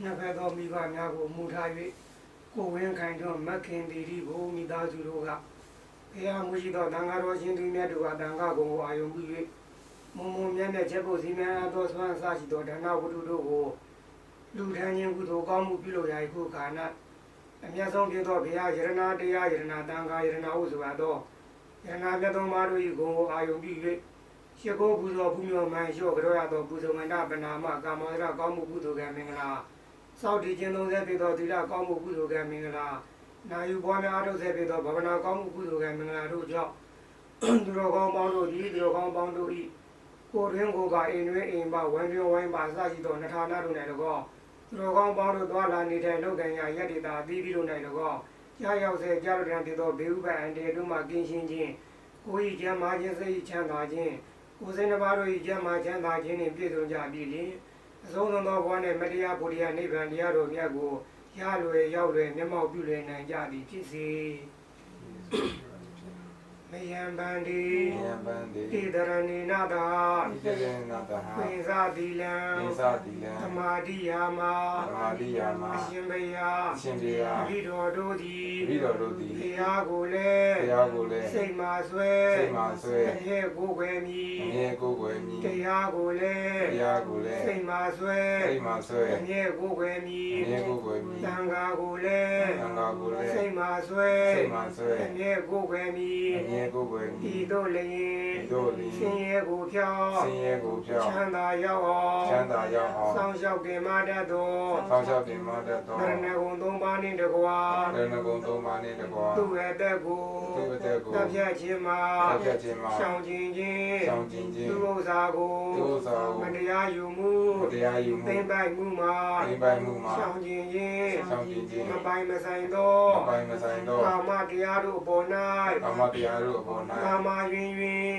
နှစ်ဖက်သောမိဘများကိုမူထား၍ကိုဝင်းခိုင်တို့မခင်တီရီကိုမိသားစုတို့ကဘုရားမူရှိသောတန်ဃာတော်ရှင်သူမြတ်တို့ကတန်ဃာကုံကိုအာယုံပြု၍မုံမုံမြတ်မြတ်ချက်ဖို့စီမံအပ်သောဆွမ်းအစရှိသောဒါနဝတ္ထုတို့ကိုလူထမ်းခြင်းကုသိုလ်ကောင်းမှုပြုလို့ရခုခါ၌အမြတ်ဆုံးဖြစ်သောဘုရားယရဏတရားယရဏတန်ဃာယရဏဟုဆိုအပ်သောယရဏမြတ်သောမာတို့၏ဂုဏ်ကိုအာယုံပြု၍ရှိခိုးပူဇော်ပူမြော်မှန်လျှော့ကြောရသောပူဇော်မန္တပနာမကာမောဒရကောင်းမှုကုသိုလ်ကံမင်္ဂလာစောင့်တည်ခြင်း30ဖြစ်သောသီလကောင်းမှုကုသိုလ်ကံမင်္ဂလာနာယူပွားများအားထုတ်စေဖြစ်သောဘာဝနာကောင်းမှုကုသိုလ်ကံမင်္ဂလာတို့ကြောင့်သူတော်ကောင်းပေါင်းတို့သည်သူတော်ကောင်းပေါင်းတို့၏ကိုယ်တွင်ကိုယ်ကအိမ်တွင်အိမ်ပါဝမ်းတွင်ဝိုင်းပါစရှိသောနထာနာတို့၌၎င်းသူတော်ကောင်းပေါင်းတို့သွားလာနေထိုင်လုပ်ကိုင်ရာယတ္တိတာအသီးသီးတို့၌၎င်းကြားရောက်စေကြားရတဲ့သောဘေဟုပအန္တရာယ်တို့မှကင်းရှင်းခြင်းကိုယ်၏ကျမ်းမာခြင်းစိတ်ချမ်းသာခြင်းကိုယ်စိတ်နှပါတို့၏ကျမ်းမာချမ်းသာခြင်းနှင့်ပြည့်စုံကြပြီလျှင်အဆုံးစွန်သောဘဝနှင့်မတရားဘုရားနိဗ္ဗာန်တရားတော်မြတ်ကိုရလွယ်ရောက်လွယ်မျက်မှောက်ပြုလွယ်နိုင်ကြသည်ဖြစ်စေမယံဗန္တိဣဒရဏိနာတာပိဇာတိလံသမာတိယာမအရှင်ဘုရားဣတော်တို့သည်ဘုရားကိုလည်းစိတ်မှဆွဲအမြဲကိုယ်ွယ်မည်တရားကိုလည်းစိတ်မှဆွဲအမြဲကိုယ်ွယ်မည်သံဃာကိုလည်းစိတ်မှဆွဲအမြဲကိုယ်ွယ်မည်ဤသို့လျင်ဆင်းရဲကိုဖြောင်းချမ်းသာရောက်အောင်စောင့်ရှောက်တင်မတတ်သောရဏဂုံ3ပါးနှင့်တကွာသူ့ရဲ့တက်ကိုတပ်ဖြတ်ခြင်းမှာရှောင်ကျင်ခြင်းသူဥစ္စာကိုမတရားယူမှုသိမ့်ပိုက်မှုမှာရှောင်ကျင်ခြင်းမပိုင်မဆိုင်သောကာမတရားတို့အပေါ်၌ကာမယွင်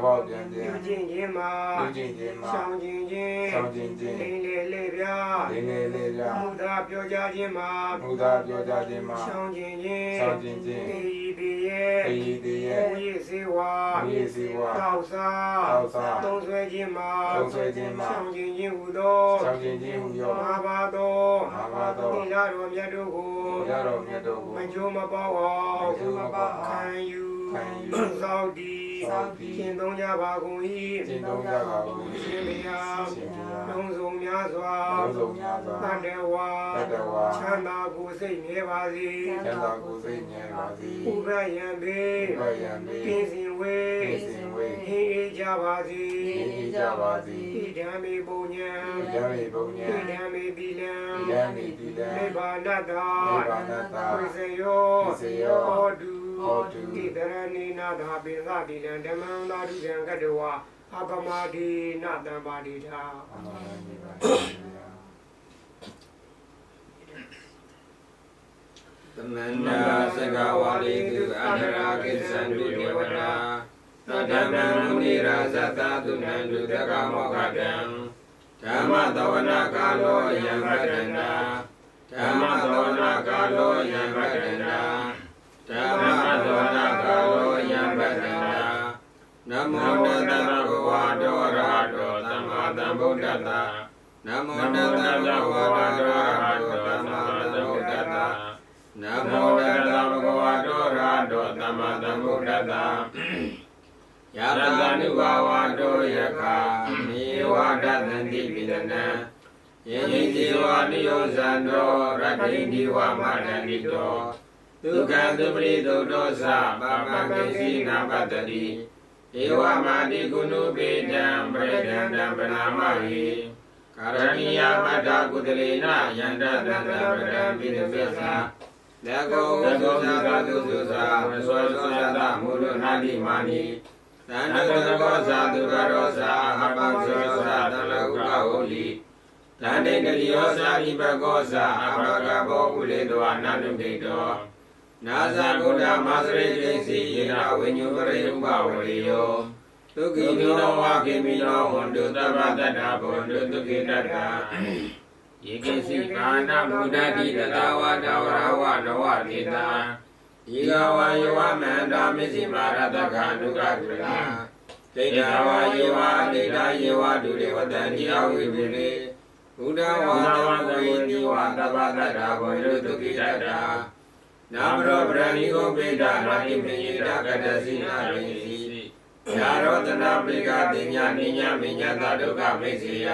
ပေါက်ပြန်ပြုကျင့်ခြင်းမှာရှောင်ကျင်ခြင်းလိမ့်လေပြမူသာပြောကြခြင်းမှာရှောင်ကျင်ခြင်းတေဤတည်းရဲ့ဝိစေဝါတောက်စားသုံးဆွဲခြင်းမှာရှောင်ကျင်ခြင်းဟူသောမဟာဘာသောသီလတော်မြတ်တို့ကိုမကြိုးမပေါအောင်ခံယူသောက်တည်ကျင့်သုံးကြပါကုန်၏ရှင်ဘုရားလုံးစုံများစွာတတ္တဝါချမ်းသာကိုယ်စိတ်မြဲပါစေဥပယံပေကင်းစင်ဝေဟိအေးကြပါစေဣဒံမေပုံညာဣဒံမေတိလံနိဗ္ဗာနတ္တဝိစယောဟောတုဣဒရဏိနာသာပိသတိလံဓမ္မံသာဓုဇံကတဝါအပမတိနတံပါတိထာသမန္တာသကဝါလိတုအန္တရာကိသံတုဒေဝတာသတ္တမံမုနိရာဇတသုနန္တုတက္ကမောခတံဓမ္မသဝနာကာလောယံပတ္တန္တာဓမ္မသဝနာကာလောယံပတ္တန္တာဓမ္မသဝနာကာလောယံပတ္တန္တာနမောတတ္တဘဂဝါတောရဟတောသမ္မာသမ္ဗုဒ္ဓတ္တနမောတတ္တဘဂဝါတောရဟတောသမ္မာသမ္ဗုဒ္ဓတ္တနမောတတ္တဘဂဝါတောရဟတောသမ္မာသမ္ဗုဒ္ဓတ္တယတတနုဘာဝတောယခာမေဝဒတ္တန္တိပိဒနံယင်ဇေဝနိယောဇံတောရတ္တိဒီဝမတန္တိတောဒုက္ခသုပရိသုတောသပပကိစီနာပတ္တိဧဝမာတိကုဏုပေတံပရိဒန္တံပနာမဟိကာရဏီယမတ္တကုတလေနယန္တတတ္တပရံပိသစ္စာလက်ကုံသုဇာသုဇာဝသောသမုလနာတိမာနိသန္တကောဇာသူကရောဇာအပ္ပဇောဇာတလကုကဝလိသန္တေတရိယောဇာဣပကောဇာအပကဘောကုလေတောအနန္တုတေတောနာဇာကုဒမသရေကိစီယေနဝိညုပရိဥပဝရိယောသုခိနောဝခေမိနောဟွန္တုသဗ္ဗတတ္တဘဝန္တုသုခိတတ္တယေကိစီကာနဗုဒ္ဓတိတတဝါဒဝရဝနဝတိတာဤကဝါယောဝမန္တာမစ္စည်းမာရတက္ခနုကကုလဒိဋ္ဌာဝါယေဝဒိဋ္ဌာယေဝဒုရေဝတံတိအဝိပုလေဝ ဘုဒ္ဓဝါဒဝေနိဝါသဗ္ဗတ္တာဘောရုတုကိတ္တာနာမရောပရဏိကိုပိဒာနာတိမေယတာကတစီနာရိစီယာရောတနာပိကတိညာနိညာမိညာတဒုက္ခမိစေယ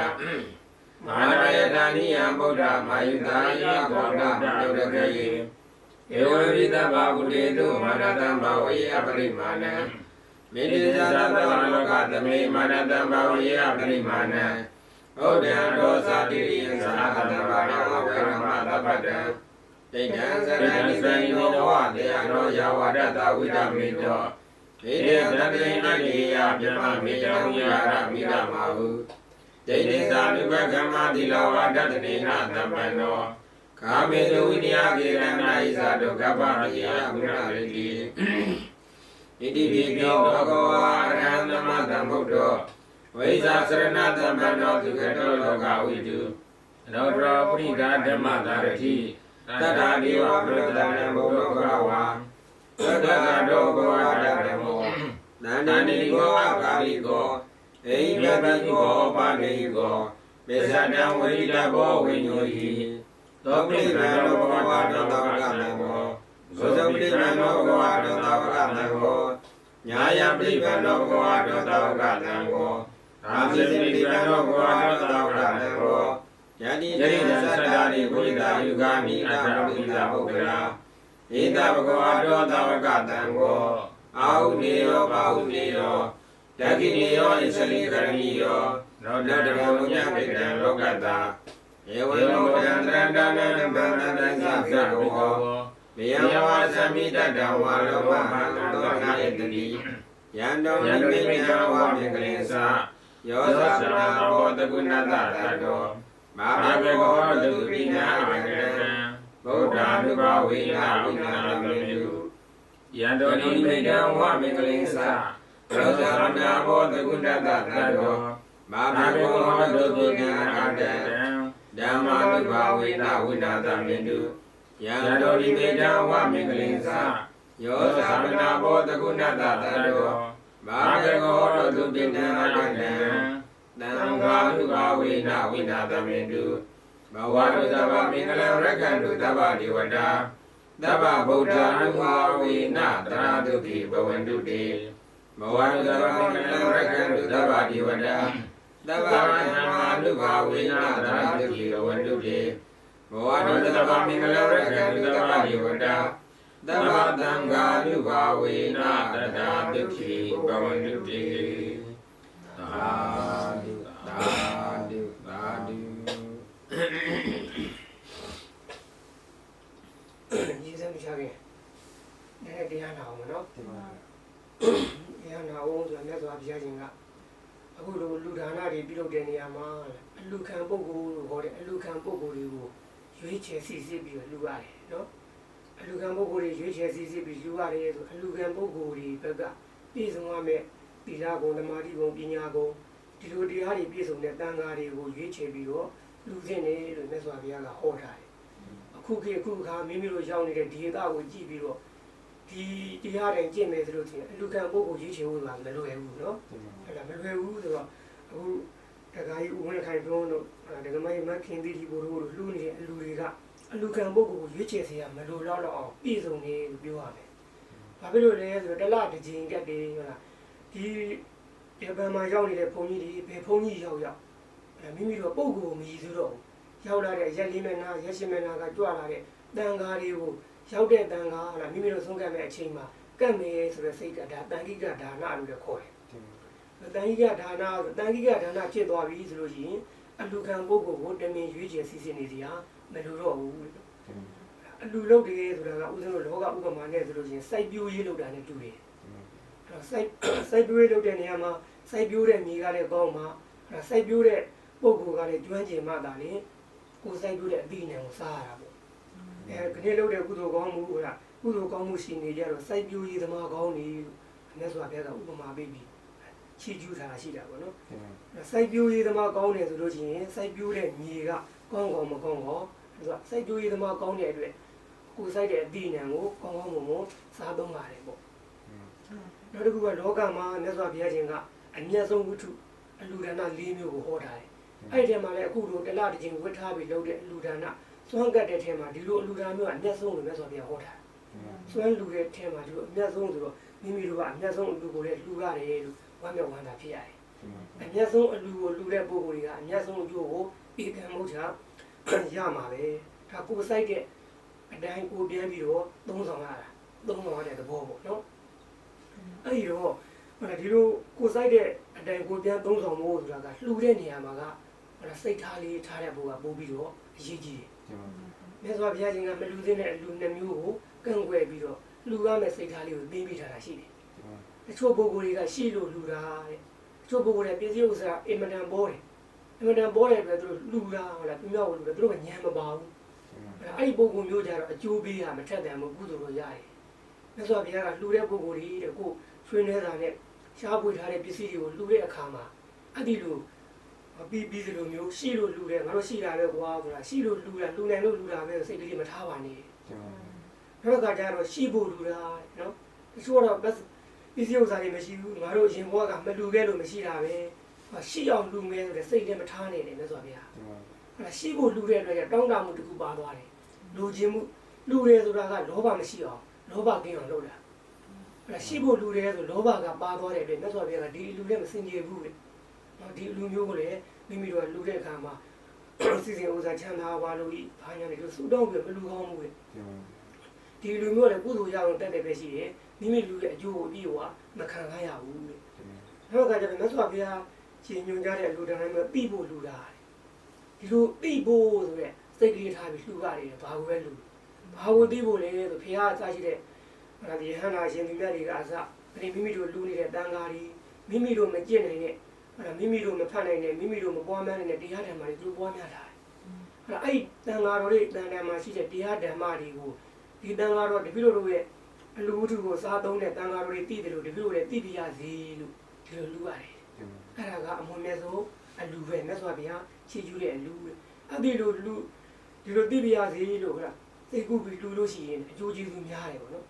မဟာရတနိယဗုဒ္ဓမာယုတာယဘောဓမယုတကေဧဝံဝိသဗ္ဗဗုတေတုမာနတံဘဝေအပရိမာဏံမေတ္တာသဗ္ဗလောကသမေမာနတံဘဝေအပရိမာဏံဩဒံရောသာတိရိယသာအတ္တဘာဝဝေရမသဗ္ဗတံဒိဋ္ဌံသရဏိသနိနောဝတေယနောယဝဒတဝိဒမေတောဣတိသတ္တေနတိယပြမမေယဝိရမိရမဟုဒိဋ္ဌိသာနုပကမ္မတိလောဝဒတနေနသမ္ပန္နောကာမေတဝိနည်းကေရဏဣဇာတုကပ္ပတိယဂုဏရတိဣတိပိကောဘဂဝါအရဟံသမတံဗုဒ္ဓောဝိဇာစရဏသမ္ပန္နောသူကတောလောကဝိတုရောဒရောပရိဒါဓမ္မသာရတိတတ္ထာဒီဝပရိသနံဘုဒ္ဓဘဂဝါသတ္တတောဘဝတဓမ္မောနန္ဒနိကောအကာလိကောအိယပိကောပါဏိကောမေဇတံဝိတဘောဝိညောဟိသောပရိသနောဘဂဝါတောသောကနံဘောဇောဇပရိသနောဘဂဝါတောသောကနံဘောညာယပရိသနောဘဂဝါတောသောကနံဘောအာဇိပရိသနောဘဂဝါတောသောကနံဘောယတိယတိသတ္တာရိဝိတာယုဂာမိအတ္တဝိတာပုဂ္ဂလာဧတဘဂဝါတောသောကတံဘောအာဟုနေယောဘာဟုနေယောဒက္ခိနေယောဣသလိကရဏီယောနောတတရောညပိတံလောကတာဧဝံလောကံတရန္တနံဗန္တံသစ္စာကောမေယဝါသမိတတံဝါလောမဟံတောနာယတတိယံတောနိမိတံဝါမေကလေးသာယောသသနာဘောတကုဏတတတောမာဘဂဝောတုပိနာမကံဗုဒ္ဓ ानु ဘာဝေနဝိနာမေတုယံတောနိမိတံဝါမေကလေးသာယောသနာဘောတကုဏတတတောမာဘဂဝောတုပိနာမကံဓမ္မာ ानु ဘာဝေနဝိနာသမေတုယံတောနိမိတံဝါမေကလေးသာယောသနာဘောတကုဏတတတောမာဘဂဝောတုပိနာမကံသံဃာ ानु ဘာဝေနဝိနာသမေတုဘဝတုသဗ္ဗမင်္ဂလံရက္ခန္တုသဗ္ဗဒေဝတာသဗ္ဗဗုဒ္ဓ ानु ဘာဝေနတရာတုခိဘဝန္တုတေဘဝတုသဗ္ဗမင်္ဂလံရက္ခန္တုသဗ္ဗဒေဝတာသဗ္ဗဓမ္မာ ानु ဘာဝေနတရာတုခိဘဝန္တုတေဘဝတုသဗ္ဗမင်္ဂလံရက္ခန္တုသဗ္ဗဒေဝတာသဗ္ဗသံဃာ ानु ဘာဝေနတရာတုခိဘဝန္တုတေသာဓုသာဓုသာဓုညီစံမချခင်လည်းတရားနာအောင်မနော်တရားနာအောင်ဆိုမြတ်စွာဘုရားရှင်ကအခုလိုလူဒါနတွေပြုလုပ်တဲ့နေရာမှာအလူခံပုဂ္ဂိုလ်လို့ခေါ်တဲ့အလူခံပုဂ္ဂိုလ်တွေကိုရွေးချယ်စစ်စစ်ပြီးတော့လူရတယ်နော်အလူခံပုဂ္ဂိုလ်တွေရွေးချယ်စစ်စစ်ပြီးလူရတယ်ဆိုအလူခံပုဂ္ဂိုလ်တွေဘက်ကပြည့်စုံရမယ့်သီလဂုဏ်သမာဓိဂုဏ်ပညာဂုဏ်ဒီလိုတရားတွေပြည့်စုံတဲ့တန်ခါးတွေကိုရွေးချယ်ပြီးတော့လူစင်းနေလို့မြတ်စွာဘုရားကဟောထားတယ်အခုခေတ်အခုအခါမိမိတို့ရောက်နေတဲ့ဒီဒေသကိုကြည့်ပြီးတော့ဒီတရားတိုင်းကျင့်မယ်ဆိုလို့ရှိရင်အလူခံပုဂ္ဂိုလ်ရွေးချယ်ဖို့ကမလွယ်ဘူးနော်အဲ့ဒါမလွယ်ဘူးဆိုတော့အခုတခါကြီးဦးဝင်းခိုင်ပြောလို့ဒကမကြီးမခင်တိဒီဘိုးတို့လှူနေတဲ့အလူတွေကအလူခံပုဂ္ဂိုလ်ကိုရွေးချယ်စေရမလိုတော့အောင်ပြည့်စုံနေလို့ပြောရမယ်ဘာဖြစ်လို့လဲဆိုတော့တလတစ်ချိန်ကတည်းကဟုတ်လားဒီဘယ်မှာရောက်နေတဲ့ဘုန်းကြီးတွေဘယ်ဘုန်းကြီးရောက်မိမိတို့ပုဂ္ဂိုလ်မရည်ဆိုတော့ရောက်လာတဲ့ရက်လေးမနာရက်ရှင်မနာကကြွလာတဲ့တန်ဃာတွေကိုရောက်တဲ့တန်ဃာဟာမိမိတို့ဆုံးကပ်မဲ့အချိန်မှာကတ်မယ်ဆိုတဲ့စိတ်ကဒါတန်ခိကဒါနလို့လည်းခေါ်တယ်။တန်ခိကဒါနဆိုတန်ခိကဒါနဖြစ်သွားပြီဆိုလို့ရှိရင်အလူခံပုဂ္ဂိုလ်ကိုတမင်ရွေးချယ်စီစဉ်နေစီဟာမလိုတော့ဘူး။အလူလုပ်တယ်ဆိုတာကဥစဉ်တို့လောကဥပမာနဲ့ဆိုလို့ရှိရင်စိုက်ပျိုးရေးလုပ်တာနဲ့တူတယ်။အဲ့တော့စိုက်ပျိုးရေးလုပ်တဲ့နေရာမှာစိုက်ပျိုးတဲ့မြေကလည်းကောင်းမှာစိုက်ပျိုးတဲ့ပုဂ္ဂိုလ်ကလည်းကျွမ်းကျင်မှသာလေကိုယ်စိုက်ပျိုးတဲ့အသီးနှံကိုစားရတာပေါ့ခဏလုပ်တဲ့ကုသိုလ်ကောင်းမှုဟုတ်လားကုသိုလ်ကောင်းမှုရှိနေကြတော့စိုက်ပျိုးရေးသမားကောင်းနေမြတ်စွာဘုရားကဥပမာပေးပြီးချီးကျူးထားတာရှိတာပေါ့နော်စိုက်ပျိုးရေးသမားကောင်းတယ်ဆိုလို့ရှိရင်စိုက်ပျိုးတဲ့မြေကကောင်းကောင်းမကောင်းကောဆိုတော့စိုက်ပျိုးရေးသမားကောင်းတဲ့အတွက်ကိုယ်စိုက်တဲ့အသီးနှံကိုကောင်းကောင်းမွန်မွန်စားသုံးပါတယ်ပေါ့နောက်တစ်ခုကလောကမှာမြတ်စွာဘုရားရှင်ကအမြတ်ဆုံးဝတ္ထုအလူဒါန၄မျိုးကိုဟောထားတယ် အဲ့ဒီထဲမှာလည်းအခုတို့တလားတစ်ချိန်ဝတ်ထားပြီးလုပ်တဲ့အလူဒါနစွမ်းကတ်တဲ့ထဲမှာဒီလိုအလူဒါမျိုးကအမျက်ဆုံးလို့မြတ်စွာဘုရားဟောတာစွမ်းလူတဲ့ထဲမှာဒီလိုအမျက်ဆုံးဆိုတော့မိမိတို့ကအမျက်ဆုံးအလူကိုလည်းလူရတယ်လို့ဝမ်းမြောက်ဝမ်းသာဖြစ်ရတယ်အမျက်ဆုံးအလူကိုလူတဲ့ပုဂ္ဂိုလ်တွေကအမျက်ဆုံးအကျိုးကိုဧကံမုတ်ချရမှာပဲဒါကိုယ်စိုက်တဲ့အတိုင်းကိုပြန်ပြီးတော့သုံးဆောင်ရတာသုံးဆောင်ရတဲ့သဘောပေါ့နော်အဲ့ဒီတော့ဒီလိုကိုယ်စိုက်တဲ့အတိုင်းကိုပြန်သုံးဆောင်ဖို့ဆိုတာကလှူတဲ့နေရာမှာကစိတ်ထားလေးထားတဲ့ဘုရားပို့ပြီးတော့အရေးကြီးတယ်မြတ်စွာဘုရားရှင်ကမလူသင့်တဲ့အလူနှမျိုးကိုကန့်ကွက်ပြီးတော့လှူရမယ့်စိတ်ထားလေးကိုသိပြီးထားတာရှိတယ်တချို့ပုဂ္ဂိုလ်တွေကရှိလို့လှူတာတဲ့တချို့ပုဂ္ဂိုလ်တွေပြည်စည်းဥစ္စာအင်မတန်ပေါ်တယ်အင်မတန်ပေါ်တဲ့အတွက်သူတို့လှူတာဟုတ်လားပြမြောက်လို့သူတို့ကညံမပါဘူးအဲ့ဒီပုဂ္ဂိုလ်မျိုးကြတော့အကျိုးပေးတာမထက်တန်ဘူးကုသိုလ်တော့ရတယ်မြတ်စွာဘုရားကလှူတဲ့ပုဂ္ဂိုလ်တွေတဲ့ကိုဆွေးနွေးတာနဲ့ရှားပွေထားတဲ့ပစ္စည်းတွေကိုလှူတဲ့အခါမှာအဲ့ဒီလိုပြီးစလိုမျိုးရှိလို့လှူတယ်ငါတို့ရှိတာပဲကွာဆိုတာရှိလို့လှူတာလှူနိုင်လို့လှူတာပဲစိတ်ကလေးမထားပါနဲ့နောက်ကကြတော့ရှိဖို့လှူတာနော်တချို့တော့ပစ္စည်းဥစ္စာတွေမရှိဘူးငါတို့ရင်ဘဝကမလှူခဲ့လို့မရှိတာပဲရှိအောင်လှူမယ်ဆိုတဲ့စိတ်လည်းမထားနဲ့တယ်မြတ်စွာဘုရားရှိဖို့လှူတဲ့အတွက်တောင်းတမှုတစ်ခုပါသွားတယ်လူချင်းမှုလှူရဲဆိုတာကလောဘမရှိအောင်လောဘကင်းအောင်လုပ်တာရှိဖို့လှူရဲဆိုလောဘကပါသွားတဲ့အတွက်မြတ်စွာဘုရားကဒီလူလည်းမစင်ကြယ်ဘူးလေဒီလူမျိုးကိုလည်းမိမိတို့ကလှူတဲ့အခါမှာစီစဉ်ဥစ္စာချမ်းသာပါလို့ဤဘာညာတွေစူတောင်းပြီးမလှူကောင်းဘူးလေဒီလူမျိုးလည်းကုသိုလ်ရအောင်တက်တယ်ပဲရှိတယ်မိမိလူရဲ့အကျိုးကိုပြီးတော့မခံရရဘူးလေနောက်ကကြတယ်မြတ်စွာဘုရားရှင်ညွှန်ကြားတဲ့လူတိုင်းမျိုးပြီးဖို့လှူတာဒီလိုပြီးဖို့ဆိုရက်စိတ်ကလေးထားပြီးလှူရတယ်ဘာကိုပဲလှူဘာကိုပြီးဖို့လဲဆိုဘုရားအစရှိတဲ့ဒီဟန္တာရှင်သူမြတ်တွေကအစဒီမိမိတို့လှူနေတဲ့တန်ဃာတွေမိမိတို့မကျင့်နိုင်တဲ့မိမိတို့မဖတ်နိုင်တဲ့မိမိတို့မပွားများနိုင်တဲ့တရားဓမ္မတွေသူပွားများတာအဲ့တန်ဃာတော်တွေတန်ဓမ္မရှိတဲ့တရားဓမ္မတွေကိုဒီတန်ဃာတော်တပိတို့ရဲ့အလူဝတ္ထုကိုစားသုံးတဲ့တန်ဃာတော်တွေသိတယ်လို့တပိတို့လည်းသိပြရစီလို့ဒီလိုလူရတယ်အဲ့ဒါကအမွန်မြတ်ဆုံးအလူပဲမြတ်စွာဘုရားချီးကျူးတဲ့အလူအဲ့ဒီလိုလူဒီလိုသိပြရစီလို့ဟုတ်လားသိကုပြီးလူလို့ရှိရင်အကျိုးကျေးဇူးများတယ်ပေါ့နော်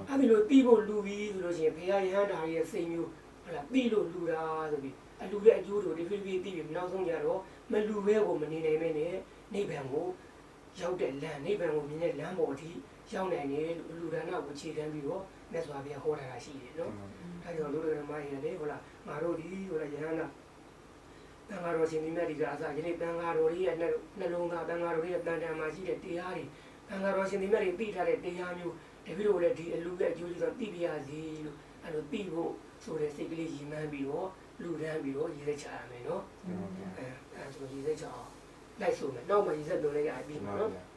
အဲ့ဒီလိုသိဖို့လူပြီးဆိုလို့ရှိရင်ဘုရားယဟန်တာရဲ့စိတ်မျိုးဟုတ်လားသိလို့လူတာဆိုပြီးအလူရဲ့အကျိုးတို့ဒီဖိဖိသိပြီးနောက်ဆုံးကြတော့မလူဘဲကိုမနေနိုင်မဲနဲ့နိဗ္ဗာန်ကိုရောက်တဲ့လမ်းနိဗ္ဗာန်ကိုမြင်တဲ့လမ်းပေါ်အထိရောက်နိုင်တယ်လို့လူဒါနကိုခြေတန်းပြီးတော့မြတ်စွာဘုရားဟောထားတာရှိတယ်နော်ဒါကြောင့်လူတွေဓမ္မရတယ်ဟုတ်လားငါတို့ဒီဟုတ်လားယဟန္တာတန်ဃာတော်ရှင်မြတ်ဒီကအစယနေ့တန်ဃာတော်ရဲ့နှလုံးသားတန်ဃာတော်ရဲ့တန်တန်မှာရှိတဲ့တရားတွေတန်ဃာတော်ရှင်မြတ်တွေသိထားတဲ့တရားမျိုးတပည့်တို့လည်းဒီအလူရဲ့အကျိုးကျေးဇူးသိပြရစီလို့အဲ့လိုသိဖို့ဆိုတဲ့စိတ်ကလေးရည်မှန်းပြီးတော့လူတန်းပြီးတော့ရည်သက်ချရမယ်နော်အဲဆိုရည်သက်ချအောင်လိုက်ဆိုမယ်နောက်မှရည်သက်ပြောလိုက်ရပြီနော်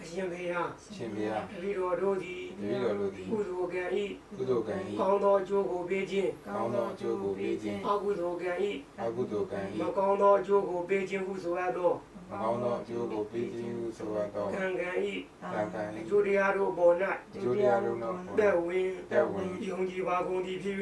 အရှင်ဘုရားရှင်ဘုရားတပည့်တော်တို့သည် တပည့်တော်တို့သည် ကုသိုလ်ကံဤ ကုသိုလ်ကံဤ ကောင်းသောအကျိုးကိုပေးခြင်း ကောင်းသောအကျိုးကိုပေးခြင်း အကုသိုလ်ကံဤ အကုသိုလ်ကံဤ မကောင်းသောအကျိုးကိုပေးခြင်းဟုဆိုရသော မကောင်းသောအကျိုးကိုပေးခြင်းဟုဆိုရသော ကံကံဤ ကံကံဤ အကျိုးတရားတို့ပေါ်၌ အကျိုးတရားတို့နောက် သက်ဝင် သက်ဝင် ယုံကြည်ပါကုန်သည်ဖြစ်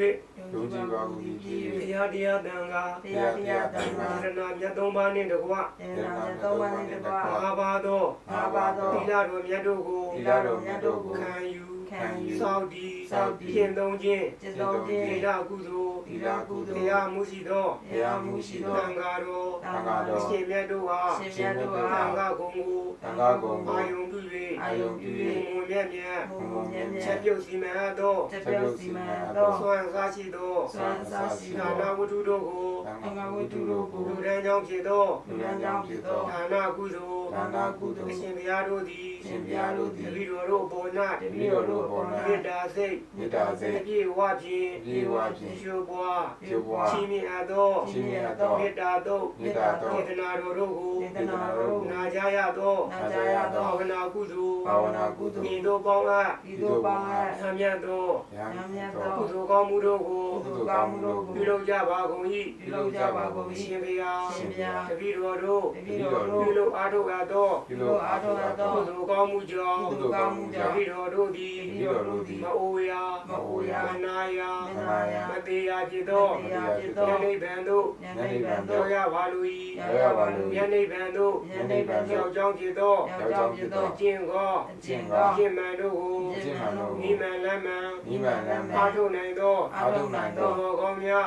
ယုံကြည်ပါကုန်သည်ဖြစ် ၍ ဘု ၍ ရားတရားတန်ခါ တရားတရားတန်ခါ ရဏမြတ်သုံးပါးနှင့်တကွ ယရနာသုံးပါးနှင့်တကွ ငါးပါးသော ငါးပါးသော သီလတော်မြတ်တို့ကို သီလတော်မြတ်တို့ကို ခံယူ ခံယူ စောင့်တည် စောင့်တည် ကျင့်သုံးခြင်း ကျင့်သုံးခြင်း သီလကုသိုလ် သီလကုသိုလ် တရားမှုရှိသော တရားမှုရှိသော သံဃာတော် သံဃာတော် အရှင်မြတ်တို့အား ရှင်မြတ်တို့ သံ အား ဃာကုံကို သံဃာကုံကို အာယုံပြု အာယုံပြု ၍ ၍ မွန်မြတ်မြတ် ဘုံဘုံမြတ်မြတ် ချက်ပြုတ်စီမံအပ်သော ချက်ပြုတ်စီမံသော ဆွမ်းစားရှိသော ဆွမ်းစားရှိသော ဒါနဝတ္ထုတို့ကို သံဃာဝတ္ထုတို့ကို လူတန်းကြောင့်ဖြစ်သော လူရန်ကြောင့်ဖြစ်သော ဒါနကုသိုလ် ဒါနကုသိုလ် အရှင်ဘုရားတို့သည် အရှင်ဘုရားတို့သည် တပည့်တော်တို့ပေါ်၌ တပည့်တော်တို့ပေါ်၌ မေတ္တာစိတ် မေတ္တာစိတ် အပြည့်ဝဖြင့် အပြည့်ဝဖြင့် ရှုပွား ရှုပွား ချီးမြှင့်အပ်သော ချီးမြှင့်အပ်သော မေတ္တာတို့ မေတ္တာတို့ ဒေသနာတော်တို့ကို ဒေသနာတော်တို့ကို နာကြရသော နာကြရသော ဘာဝနာကုသိုလ် ဘာဝနာကုသိုလ် ဤတို့ပေါင်းအား ဤသို့ပေါင်းအား ဆံမြတ်သော ရဟန်းမြတ်သော ကုသိုလ်ကောင်းမှုတို့ကို ကုသိုလ်ကောင်းမှုတို့ကို ပြုလုပ်ကြပါကုန်၏ ပြုလုပ်ကြပါကုန်၏ ရှင်ဘုရား ရှင်ဘုရား တပည့်တော်တို့ တပည့်တော်တို့ ပြုလုပ်အားထုတ်အပ်သော ပြုလုပ်အားထုတ်အပ်သော ကုသိုလ်ကောင်းမှုကြောင့် ကုသိုလ်ကောင်းမှုကြောင့် တပည့်တော်တို့သည် တ မအိုယာမနာယာမတေယာจิตသောယနေ့ဗံတို့ရောက်ရပါလူ၏ယနေ့ဗံတို့ယောက်ျောင်းจิตသောကျင့်ကောကျင့်မှန်တို့ကိုနိမန်လမ်းမှန်အားထုတ်နိုင်သောဘောကောင်းများ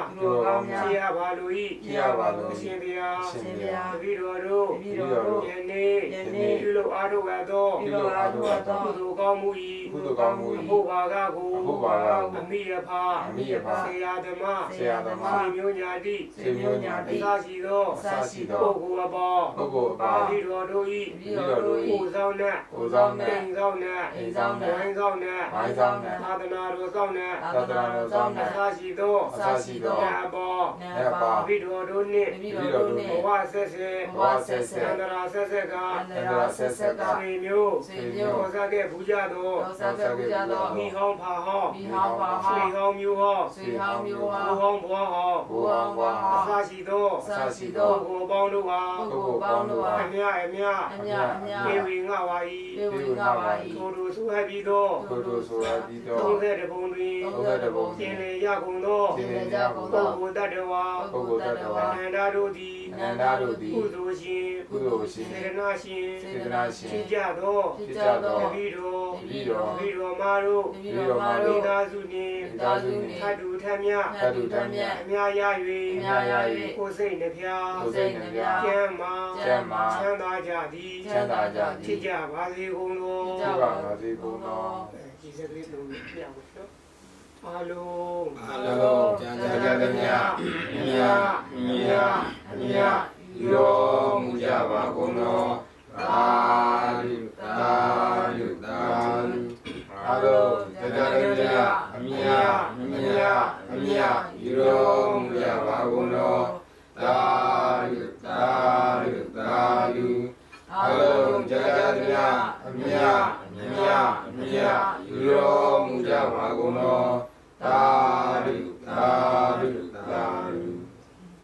ရှိရပါလူ၏အရှင်ဘုရားတပည့်တော်တို့ယနေ့ပြုလို့အားထုတ်ရသောကုသိုလ်ကောင်းမှု၏ဘုရားကကိုအမိယဖာဆရာဓမ္မဆွေမျိုးညာတိသာရှိသောပုဂ္ဂိုလ်အပေါင်းတပည့်တော်တို့၏ကိုယ်ဆောင်နဲ့အိမ်ဆောင်နဲ့ဝိုင်းဆောင်နဲ့သာသနာတော်ဆောင်နဲ့သာရှိသောနတ်အပေါင်းတပည့်တော်တို့နှင့်ဘဝဆက်သန္တရာဆက်ကဆွေမျိုးခေါ်စားခဲ့ဘူးကြသောမိဟောင်းဖာဟောင်းဆွေဟောင်းမျိုးဟောင်းဘူဟောင်းဘွားဟောင်းအသာရှိသောပုဂ္ဂိုလ်ပေါင်းတို့ဟာအမြပေဝေငါဝါ၏ထိုတို့ဆိုဟပ်ပြီးသော30ပုံတွင်ကျင်လေရကုန်သောပုဂ္ဂိုလ်တ တ္တဝါအနန္တတို့သည်ကုသိုလ်ရှင်စေတနာရှင်ဖြစ်ကြသောတပည့်တော်မာတို့မိသားစုနှင့်ထပ်တူထပ်မြအများရ၍ကိုယ်စိတ်နှဖျားကျမ်းမာချမ်းသာကြသည်ဖြစ်ကြပါစေကုန်သောဒီစကလေးတို့ပြအောင်နော်အားလုံးကျမ်းစာကြမြမြရောမူကြပါကုန်သောသာဓုအားလုံးကျမ်းစာကြမြရောမူကြပါကုန်သောသာဓုအားလုံးကျမ်းစာကြမြ